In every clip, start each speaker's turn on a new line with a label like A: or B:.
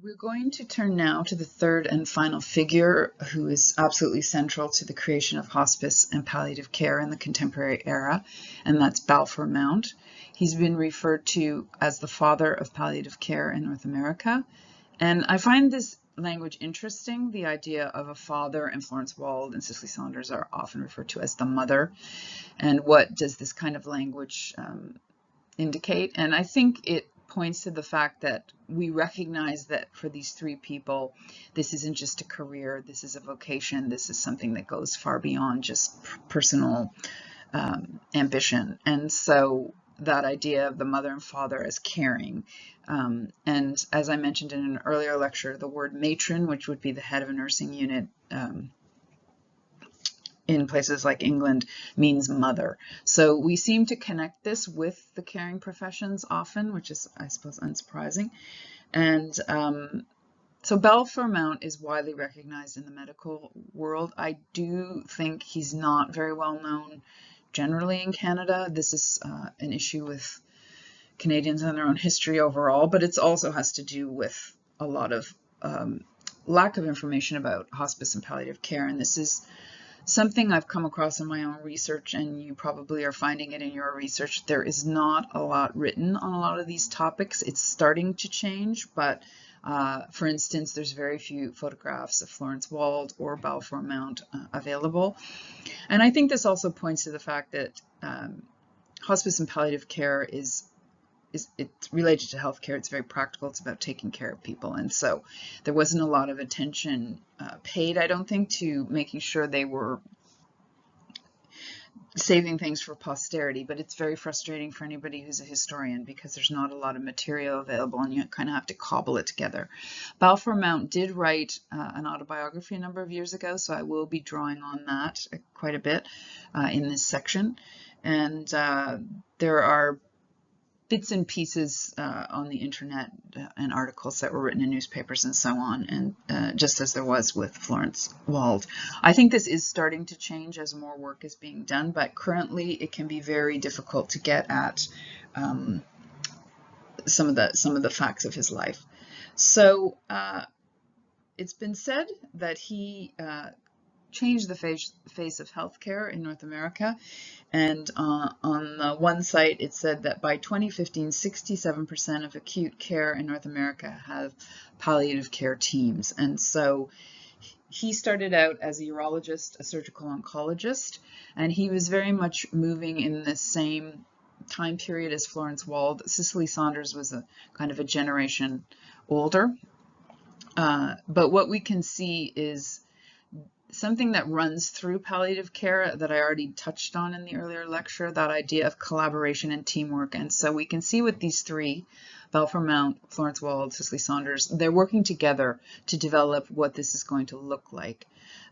A: We're going to turn now to the third and final figure who is absolutely central to the creation of hospice and palliative care in the contemporary era, and that's Balfour Mount. He's been referred to as the father of palliative care in North America, and I find this language interesting. The idea of a father, and Florence Wald and Cicely Saunders are often referred to as the mother. And what does this kind of language indicate? And I think it points to the fact that we recognize that for these three people, this isn't just a career, this is a vocation, this is something that goes far beyond just personal ambition. And so that idea of the mother and father as caring. And as I mentioned in an earlier lecture, the word matron, which would be the head of a nursing unit, in places like England, means mother. So we seem to connect this with the caring professions often, which is, I suppose, unsurprising. And so Balfour Mount is widely recognized in the medical world. I do think he's not very well known generally in Canada. This is an issue with Canadians and their own history overall, but it also has to do with a lot of lack of information about hospice and palliative care. And this is something I've come across in my own research, and you probably are finding it in your research. There is not a lot written on a lot of these topics. It's starting to change, but for instance, there's very few photographs of Florence Wald or Balfour Mount available. And I think this also points to the fact that hospice and palliative care it's related to healthcare. It's very practical. It's about taking care of people. And so there wasn't a lot of attention paid, I don't think, to making sure they were saving things for posterity. But it's very frustrating for anybody who's a historian because there's not a lot of material available and you kind of have to cobble it together. Balfour Mount did write an autobiography a number of years ago, so I will be drawing on that quite a bit in this section. And there are bits and pieces on the internet and articles that were written in newspapers and so on, and just as there was with Florence Wald. I think this is starting to change as more work is being done, but currently it can be very difficult to get at some of the facts of his life. So it's been said that he changed the face of healthcare in North America. And on the one site, it said that by 2015, 67% of acute care in North America have palliative care teams. And so he started out as a urologist, a surgical oncologist, and he was very much moving in the same time period as Florence Wald. Cicely Saunders was a kind of a generation older. But what we can see is something that runs through palliative care that I already touched on in the earlier lecture, that idea of collaboration and teamwork. And so we can see with these three, Balfour Mount, Florence Wald, Cicely Saunders, they're working together to develop what this is going to look like.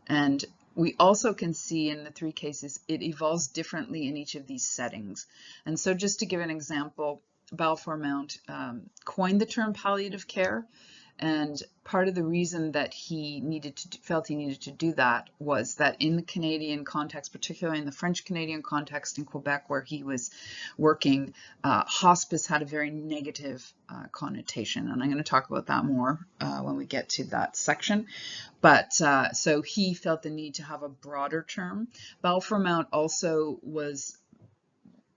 A: And we also can see in the three cases, it evolves differently in each of these settings. And so just to give an example, Balfour Mount coined the term palliative care. And part of the reason that he felt he needed to do that was that in the Canadian context, particularly in the French-Canadian context in Quebec where he was working, hospice had a very negative connotation. And I'm going to talk about that more when we get to that section. But so he felt the need to have a broader term. Balfour Mount also was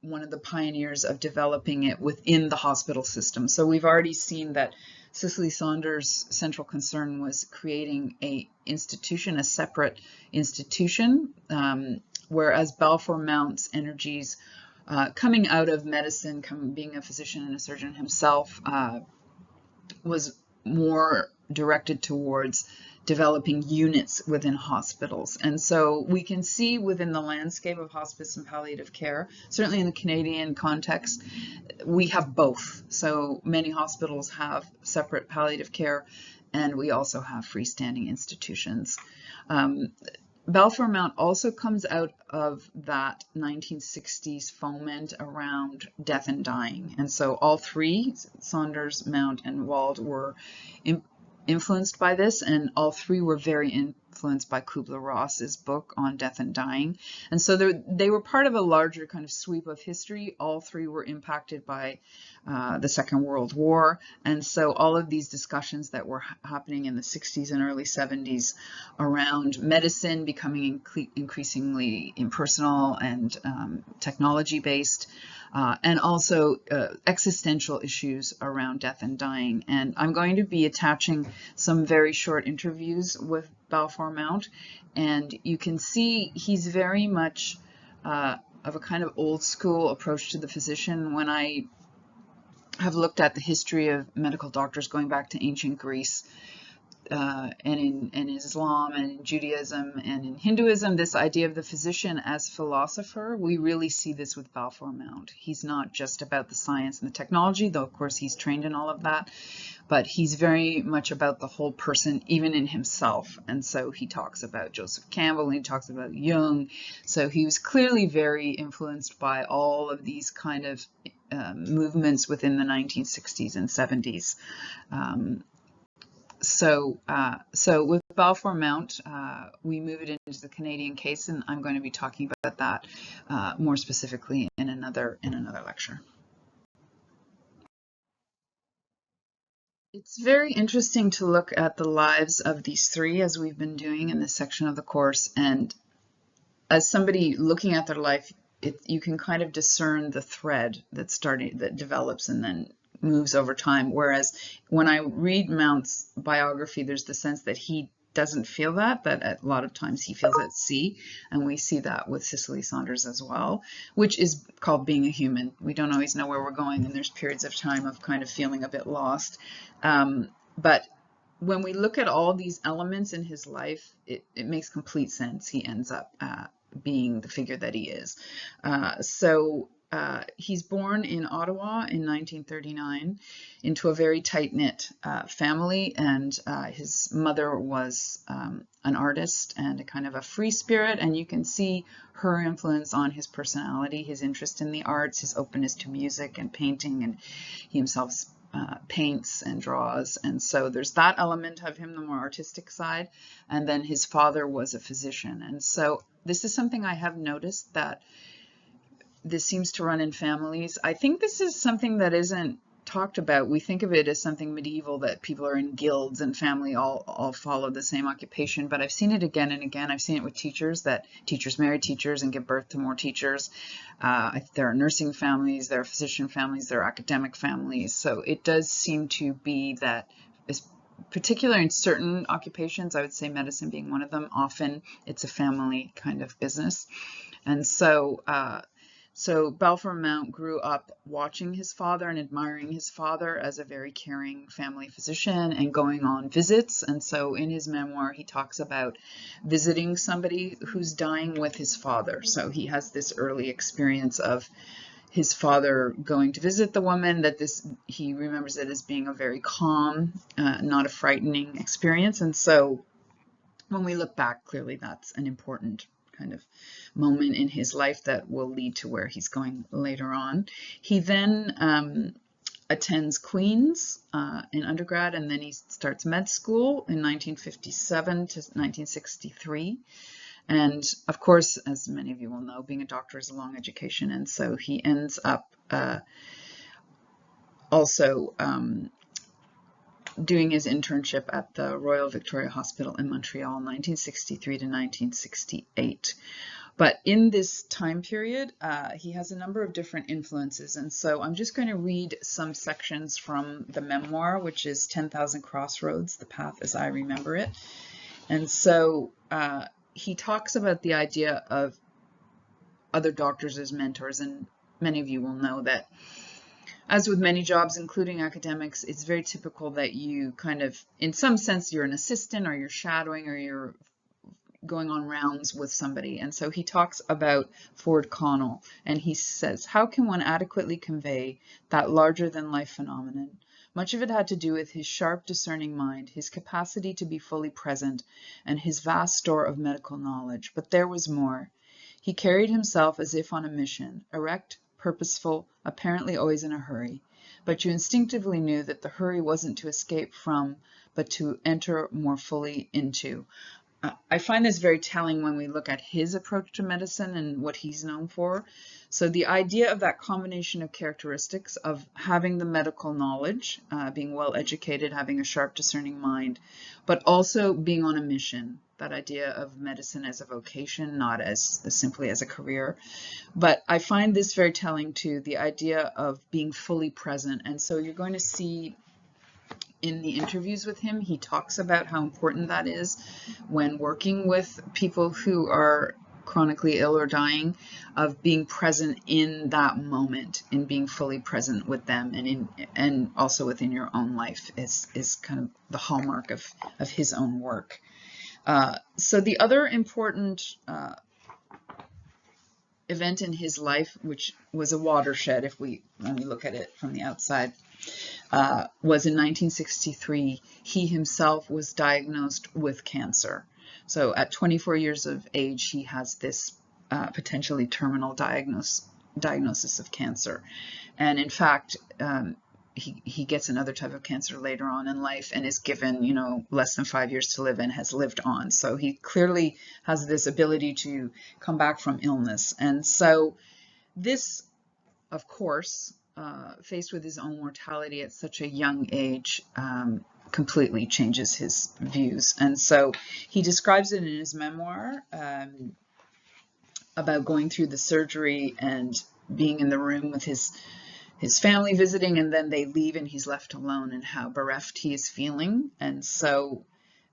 A: one of the pioneers of developing it within the hospital system. So we've already seen that Cicely Saunders' central concern was creating a separate institution, whereas Balfour Mount's energies coming out of medicine, being a physician and a surgeon himself, was more directed towards developing units within hospitals. And so we can see within the landscape of hospice and palliative care, certainly in the Canadian context, we have both. So many hospitals have separate palliative care, and we also have freestanding institutions. Balfour Mount also comes out of that 1960s foment around death and dying. And so all three, Saunders, Mount, and Wald, were influenced by this, and all three were very influenced by Kubler-Ross's book on death and dying. And so they were part of a larger kind of sweep of history. All three were impacted by the Second World War. And so all of these discussions that were happening in the 60s and early 70s around medicine becoming increasingly impersonal and technology-based, and also existential issues around death and dying. And I'm going to be attaching some very short interviews with Balfour Mount, and you can see he's very much of a kind of old school approach to the physician. When I have looked at the history of medical doctors going back to ancient Greece, and in Islam and in Judaism and in Hinduism, this idea of the physician as philosopher, we really see this with Balfour Mount. He's not just about the science and the technology, though of course he's trained in all of that, but he's very much about the whole person, even in himself. And so he talks about Joseph Campbell, and he talks about Jung. So he was clearly very influenced by all of these kind of movements within the 1960s and 70s. So with Balfour Mount, we move it into the Canadian case, and I'm going to be talking about that more specifically in another lecture. It's very interesting to look at the lives of these three, as we've been doing in this section of the course, and as somebody looking at their life, you can kind of discern the thread that develops and then moves over time. Whereas when I read Mount's biography, there's the sense that he doesn't feel that a lot of times he feels at sea, and we see that with Cicely Saunders as well, which is called being a human. We don't always know where we're going, and there's periods of time of kind of feeling a bit lost. But when we look at all these elements in his life, it makes complete sense. He ends up being the figure that he is. He's born in Ottawa in 1939 into a very tight-knit family, and his mother was an artist and a kind of a free spirit, and you can see her influence on his personality, his interest in the arts, his openness to music and painting, and he himself paints and draws. And so there's that element of him, the more artistic side, and then his father was a physician. And so this is something I have noticed, that this seems to run in families. I think this is something that isn't talked about. We think of it as something medieval, that people are in guilds and family all follow the same occupation, but I've seen it again and again. I've seen it with teachers, that teachers marry teachers and give birth to more teachers. There are nursing families, there are physician families, there are academic families. So it does seem to be that, particularly in certain occupations, I would say medicine being one of them, often it's a family kind of business. And so Balfour Mount grew up watching his father and admiring his father as a very caring family physician and going on visits. And so in his memoir, he talks about visiting somebody who's dying with his father. So he has this early experience of his father going to visit the woman, he remembers it as being a very calm, not a frightening experience. And so when we look back, clearly that's an important kind of moment in his life that will lead to where he's going later on. He then attends Queen's in undergrad, and then he starts med school in 1957 to 1963. And of course, as many of you will know, being a doctor is a long education, and so he ends up also doing his internship at the Royal Victoria Hospital in Montreal, 1963 to 1968. But in this time period, he has a number of different influences. And so I'm just going to read some sections from the memoir, which is 10,000 Crossroads, The Path as I Remember It. And so he talks about the idea of other doctors as mentors. And many of you will know that, as with many jobs, including academics, it's very typical that you kind of, in some sense, you're an assistant, or you're shadowing, or you're going on rounds with somebody. And so he talks about Ford Connell, and he says, how can one adequately convey that larger than life phenomenon? Much of it had to do with his sharp, discerning mind, his capacity to be fully present, and his vast store of medical knowledge. But there was more. He carried himself as if on a mission, erect, purposeful, apparently always in a hurry. But you instinctively knew that the hurry wasn't to escape from, but to enter more fully into. I find this very telling when we look at his approach to medicine and what he's known for. So the idea of that combination of characteristics of having the medical knowledge, being well educated, having a sharp discerning mind, but also being on a mission, that idea of medicine as a vocation, not as simply as a career. But I find this very telling too, the idea of being fully present. And so you're going to see in the interviews with him, he talks about how important that is when working with people who are chronically ill or dying, of being present in that moment, in being fully present with them, and also within your own life is kind of the hallmark of his own work. So the other important event in his life, which was a watershed when we look at it from the outside, was in 1963. He himself was diagnosed with cancer. So at 24 years of age, he has this potentially terminal diagnosis of cancer. And in fact, he gets another type of cancer later on in life and is given, less than 5 years to live and has lived on. So he clearly has this ability to come back from illness. And so this, of course, faced with his own mortality at such a young age, completely changes his views. And so he describes it in his memoir about going through the surgery and being in the room with his family visiting, and then they leave and he's left alone, and how bereft he is feeling. And so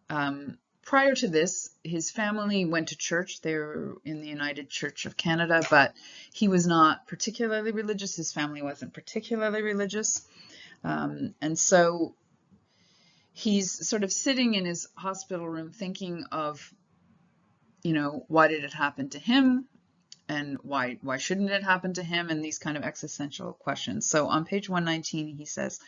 A: prior to this, his family went to church. They were in the United Church of Canada, but he was not particularly religious. His family wasn't particularly religious. And so he's sort of sitting in his hospital room thinking of, why did it happen to him? And why shouldn't it happen to him? And these kind of existential questions. So on page 119, he says,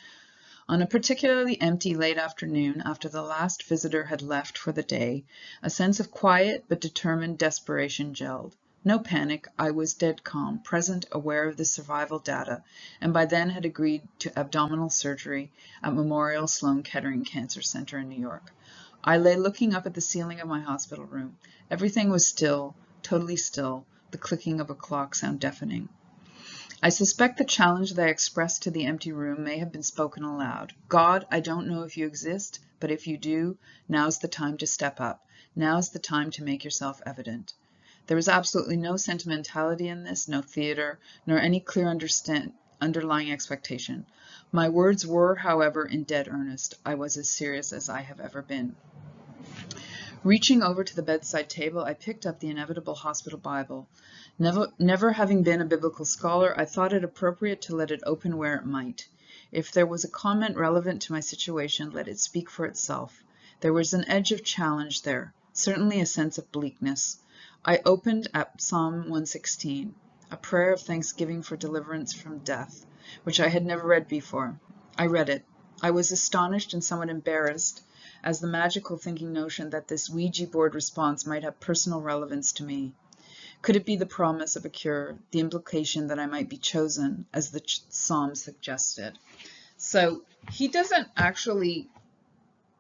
A: on a particularly empty late afternoon, after the last visitor had left for the day, a sense of quiet but determined desperation gelled. No panic, I was dead calm, present, aware of the survival data, and by then had agreed to abdominal surgery at Memorial Sloan Kettering Cancer Center in New York. I lay looking up at the ceiling of my hospital room. Everything was still, totally still, the clicking of a clock sound deafening. I suspect the challenge that I expressed to the empty room may have been spoken aloud. God, I don't know if you exist, but if you do, now's the time to step up. Now's the time to make yourself evident. There was absolutely no sentimentality in this, no theater, nor any clear underlying expectation. My words were, however, in dead earnest. I was as serious as I have ever been. Reaching over to the bedside table, I picked up the inevitable hospital Bible. Never having been a biblical scholar, I thought it appropriate to let it open where it might. If there was a comment relevant to my situation, let it speak for itself. There was an edge of challenge there, certainly a sense of bleakness. I opened at Psalm 116, a prayer of thanksgiving for deliverance from death, which I had never read before. I read it. I was astonished and somewhat embarrassed, as the magical thinking notion that this Ouija board response might have personal relevance to me. Could it be the promise of a cure, the implication that I might be chosen, as the psalm suggested? So he doesn't actually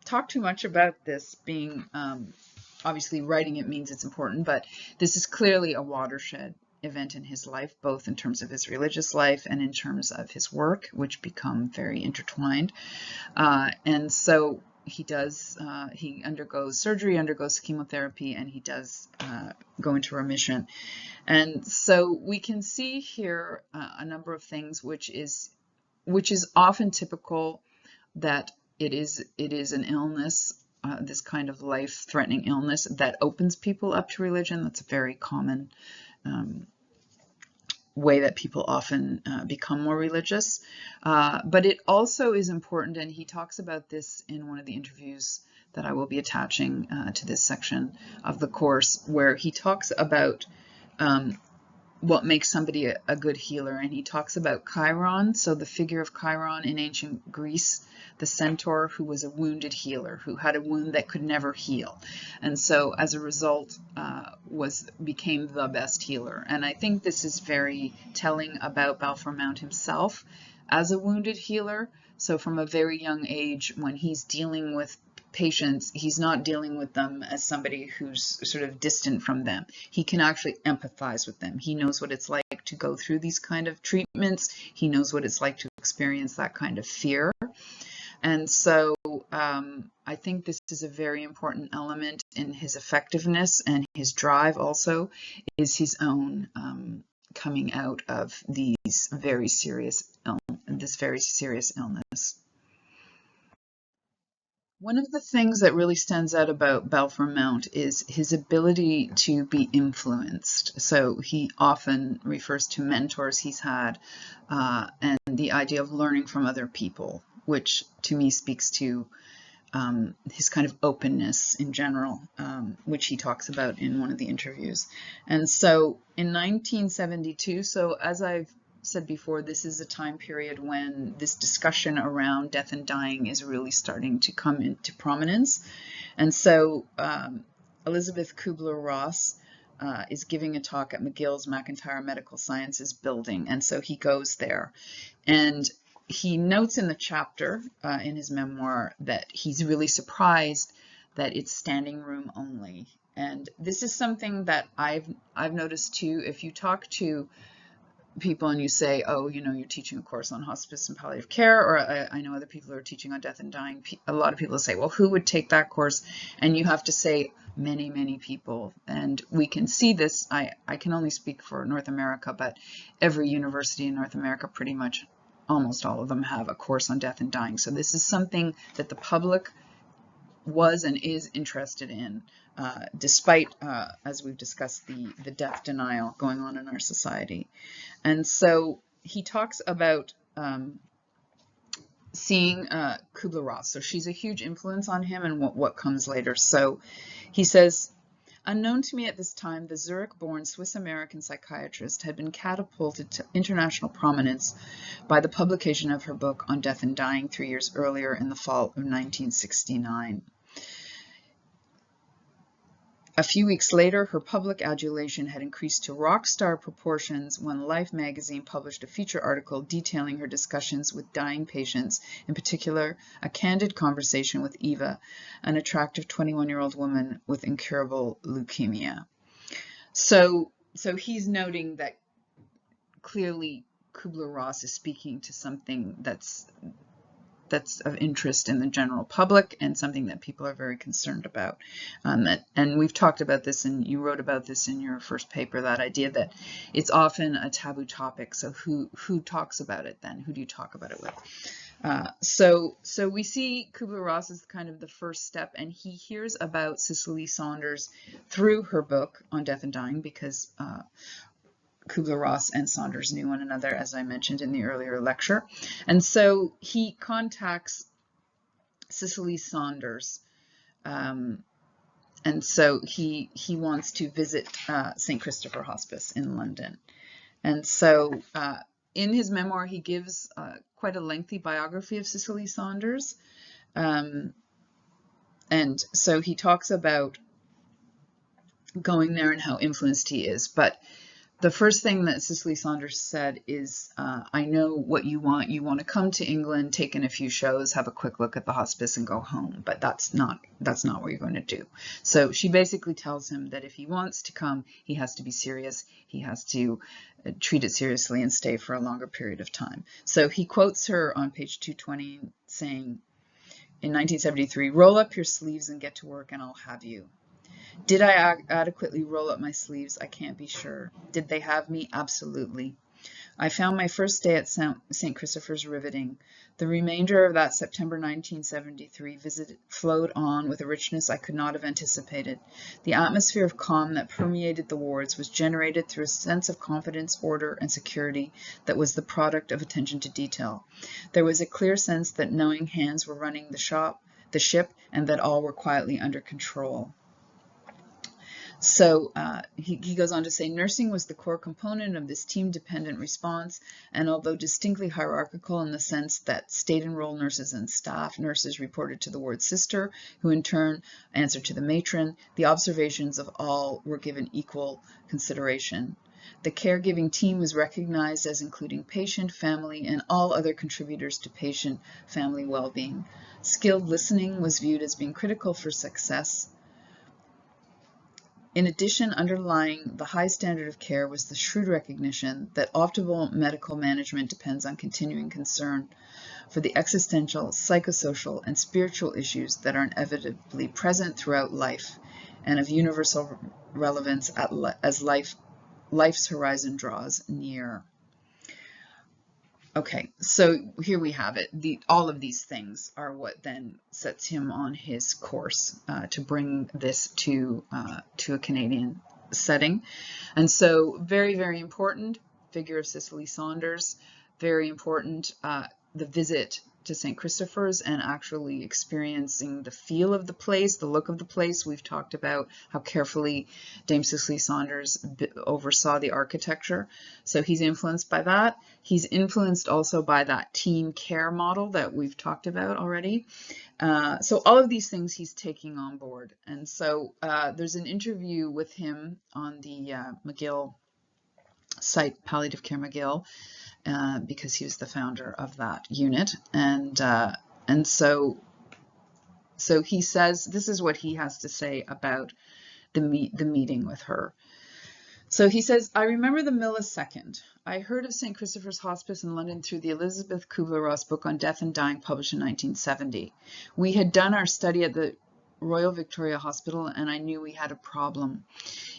A: talk too much about this being, obviously writing it means it's important, but this is clearly a watershed event in his life, both in terms of his religious life and in terms of his work, which become very intertwined. And so he undergoes surgery, undergoes chemotherapy, and he does go into remission. And so we can see here a number of things, which is often typical, that it is an illness, this kind of life-threatening illness that opens people up to religion. That's a very common way that people often become more religious. But it also is important, and he talks about this in one of the interviews that I will be attaching to this section of the course, where he talks about what makes somebody a good healer. And he talks about Chiron, so the figure of Chiron in ancient Greece, the centaur who was a wounded healer, who had a wound that could never heal. And so as a result, became the best healer. And I think this is very telling about Balfour Mount himself as a wounded healer. So from a very young age, when he's dealing with patients, he's not dealing with them as somebody who's sort of distant from them. He can actually empathize with them. He knows what it's like to go through these kind of treatments. He knows what it's like to experience that kind of fear. And so I think this is a very important element in his effectiveness, and his drive also is his own coming out of this very serious illness. One of the things that really stands out about Balfour Mount is his ability to be influenced. So he often refers to mentors he's had and the idea of learning from other people, which to me speaks to his kind of openness in general, which he talks about in one of the interviews. And so in 1972, so as I've said before, this is a time period when this discussion around death and dying is really starting to come into prominence. And so Elizabeth Kubler-Ross is giving a talk at McGill's McIntyre Medical Sciences building, and so he goes there. And he notes in the chapter in his memoir that he's really surprised that it's standing room only. And this is something that I've noticed too. If you talk to people and you say, oh, you know, you're teaching a course on hospice and palliative care, or I know other people who are teaching on death and dying, a lot of people say, well, who would take that course? And you have to say many people. And we can see this. I can only speak for North America, but every university in North America, pretty much almost all of them, have a course on death and dying. So this is something that the public was and is interested in, despite, as we've discussed, the death denial going on in our society. And so he talks about seeing Kubler-Ross. So she's a huge influence on him and what comes later. So he says, unknown to me at this time, the Zurich-born Swiss-American psychiatrist had been catapulted to international prominence by the publication of her book on death and dying 3 years earlier in the fall of 1969. A few weeks later, her public adulation had increased to rock star proportions when Life magazine published a feature article detailing her discussions with dying patients, in particular, a candid conversation with Eva, an attractive 21-year-old woman with incurable leukemia. So he's noting that clearly Kubler-Ross is speaking to something that's of interest in the general public and something that people are very concerned about. And we've talked about this, and you wrote about this in your first paper, that idea that it's often a taboo topic. So who talks about it then? Who do you talk about it with? So we see Kubler-Ross as kind of the first step, and he hears about Cicely Saunders through her book on death and dying, because Kubler-Ross and Saunders knew one another, as I mentioned in the earlier lecture. And so he contacts Cicely Saunders, and so he wants to visit St. Christopher Hospice in London. And so in his memoir, he gives quite a lengthy biography of Cicely Saunders. And so he talks about going there and how influenced he is. But the first thing that Cicely Saunders said is, I know what you want. You want to come to England, take in a few shows, have a quick look at the hospice and go home. But that's not what you're going to do. So she basically tells him that if he wants to come, he has to be serious. He has to treat it seriously and stay for a longer period of time. So he quotes her on page 220 saying, in 1973, roll up your sleeves and get to work and I'll have you. Did I adequately roll up my sleeves? I can't be sure. Did they have me? Absolutely. I found my first day at St. Christopher's riveting. The remainder of that September 1973 visit flowed on with a richness I could not have anticipated. The atmosphere of calm that permeated the wards was generated through a sense of confidence, order, and security that was the product of attention to detail. There was a clear sense that knowing hands were running the ship, and that all were quietly under control. So he goes on to say, nursing was the core component of this team-dependent response, and although distinctly hierarchical in the sense that state-enrolled nurses and staff nurses reported to the ward sister, who in turn answered to the matron, the observations of all were given equal consideration. The caregiving team was recognized as including patient, family, and all other contributors to patient-family well-being. Skilled listening was viewed as being critical for success. In addition, underlying the high standard of care was the shrewd recognition that optimal medical management depends on continuing concern for the existential, psychosocial, and spiritual issues that are inevitably present throughout life and of universal relevance as life's horizon draws near. Okay, so here we have it. All of these things are what then sets him on his course to bring this to a Canadian setting. And so very, very important figure of Cicely Saunders, very important, the visit to St. Christopher's and actually experiencing the feel of the place, the look of the place. We've talked about how carefully Dame Cicely Saunders oversaw the architecture. So he's influenced by that. He's influenced also by that team care model that we've talked about already. So all of these things he's taking on board. And so there's an interview with him on the McGill site, Palliative Care McGill, because he was the founder of that unit. And so he says, this is what he has to say about the meeting with her. So he says, I remember the millisecond. I heard of St. Christopher's Hospice in London through the Elizabeth Kubler-Ross book on death and dying, published in 1970. We had done our study at the Royal Victoria Hospital, and I knew we had a problem.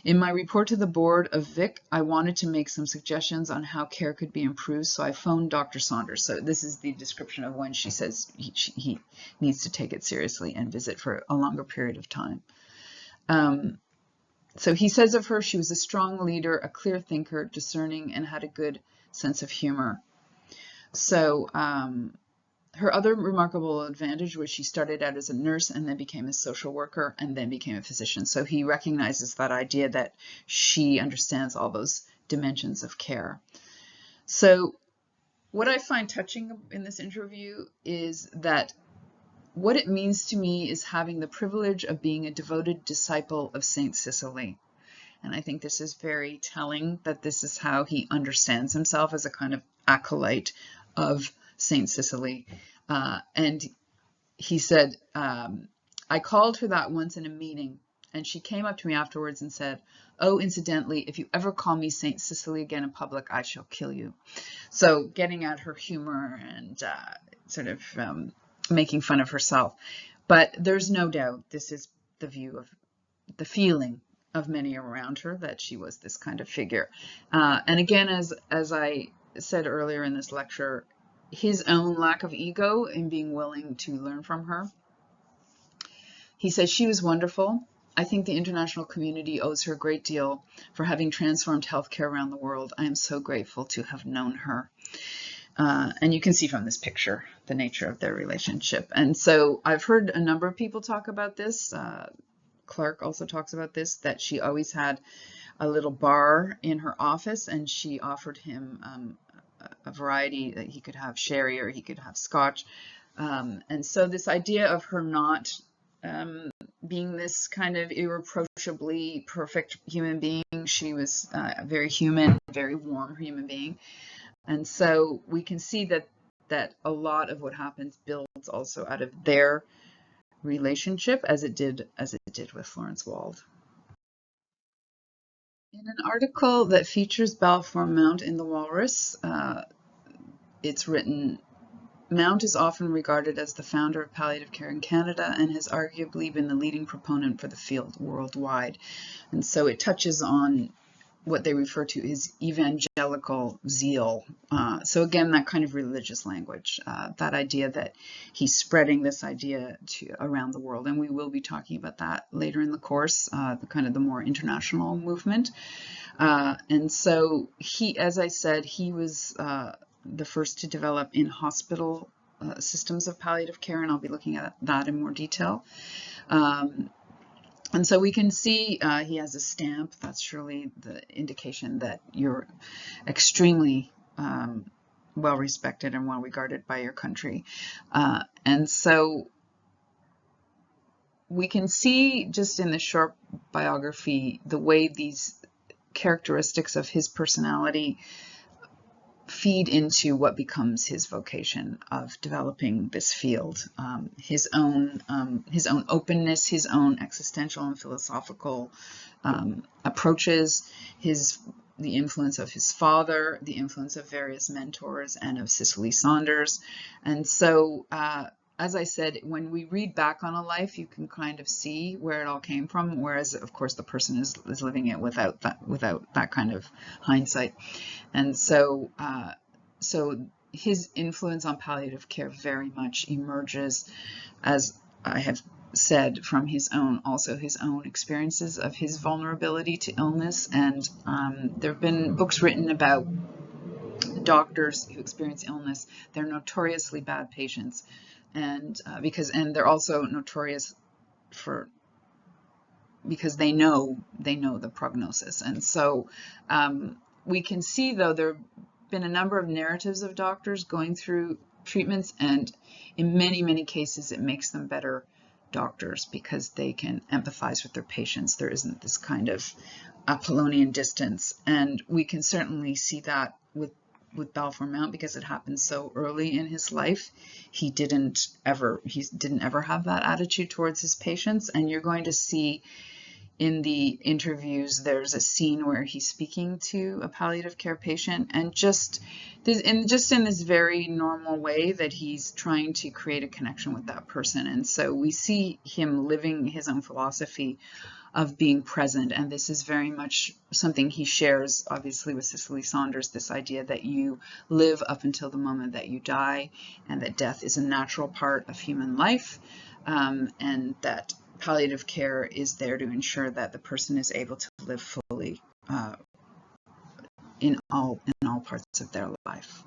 A: In my report to the board of Vic, I wanted to make some suggestions on how care could be improved, so I phoned Dr. Saunders. So this is the description of when she says he needs to take it seriously and visit for a longer period of time. So he says of her, she was a strong leader, a clear thinker, discerning, and had a good sense of humor. So her other remarkable advantage was she started out as a nurse and then became a social worker and then became a physician. So he recognizes that idea that she understands all those dimensions of care. So what I find touching in this interview is that what it means to me is having the privilege of being a devoted disciple of Saint Cicely. And I think this is very telling that this is how he understands himself, as a kind of acolyte of Saint Cicely. And he said, I called her that once in a meeting, and she came up to me afterwards and said, oh, incidentally, if you ever call me Saint Cicely again in public, I shall kill you. So getting at her humor and sort of making fun of herself. But there's no doubt this is the view of the feeling of many around her, that she was this kind of figure. And again, as I said earlier in this lecture, his own lack of ego in being willing to learn from her. He says, she was wonderful. I think the international community owes her a great deal for having transformed healthcare around the world. I am so grateful to have known her. And you can see from this picture the nature of their relationship. And so I've heard a number of people talk about this. Clark also talks about this, that she always had a little bar in her office, and she offered him a variety, that he could have sherry or he could have scotch. And so this idea of her not being this kind of irreproachably perfect human being, she was a very human, very warm human being. And so we can see that a lot of what happens builds also out of their relationship, as it did with Florence Wald. In an article that features Balfour Mount in the Walrus, it's written, Mount is often regarded as the founder of palliative care in Canada and has arguably been the leading proponent for the field worldwide. And so it touches on what they refer to as evangelical zeal. So again, that kind of religious language, that idea that he's spreading this idea around the world. And we will be talking about that later in the course, the kind of the more international movement. And so he, as I said, he was the first to develop in hospital systems of palliative care, and I'll be looking at that in more detail. And so we can see he has a stamp. That's surely the indication that you're extremely well respected and well regarded by your country. And so we can see just in the short biography the way these characteristics of his personality feed into what becomes his vocation of developing this field. His own openness, his own existential and philosophical approaches, the influence of his father, the influence of various mentors, and of Cicely Saunders. And so, as I said, when we read back on a life, you can kind of see where it all came from, whereas, of course, the person is living it without that kind of hindsight. And so, so his influence on palliative care very much emerges, as I have said, from his own experiences of his vulnerability to illness. And there have been books written about doctors who experience illness. They're notoriously bad patients, and they're also notorious because they know the prognosis. And so we can see, though, there have been a number of narratives of doctors going through treatments, and in many cases it makes them better doctors because they can empathize with their patients. There isn't this kind of Apollonian distance, and we can certainly see that with Balfour Mount because it happened so early in his life. He didn't ever have that attitude towards his patients, and you're going to see in the interviews there's a scene where he's speaking to a palliative care patient, and just in this very normal way that he's trying to create a connection with that person. And so we see him living his own philosophy of being present, and this is very much something he shares, obviously, with Cicely Saunders, this idea that you live up until the moment that you die, and that death is a natural part of human life, and that palliative care is there to ensure that the person is able to live fully in all parts of their life.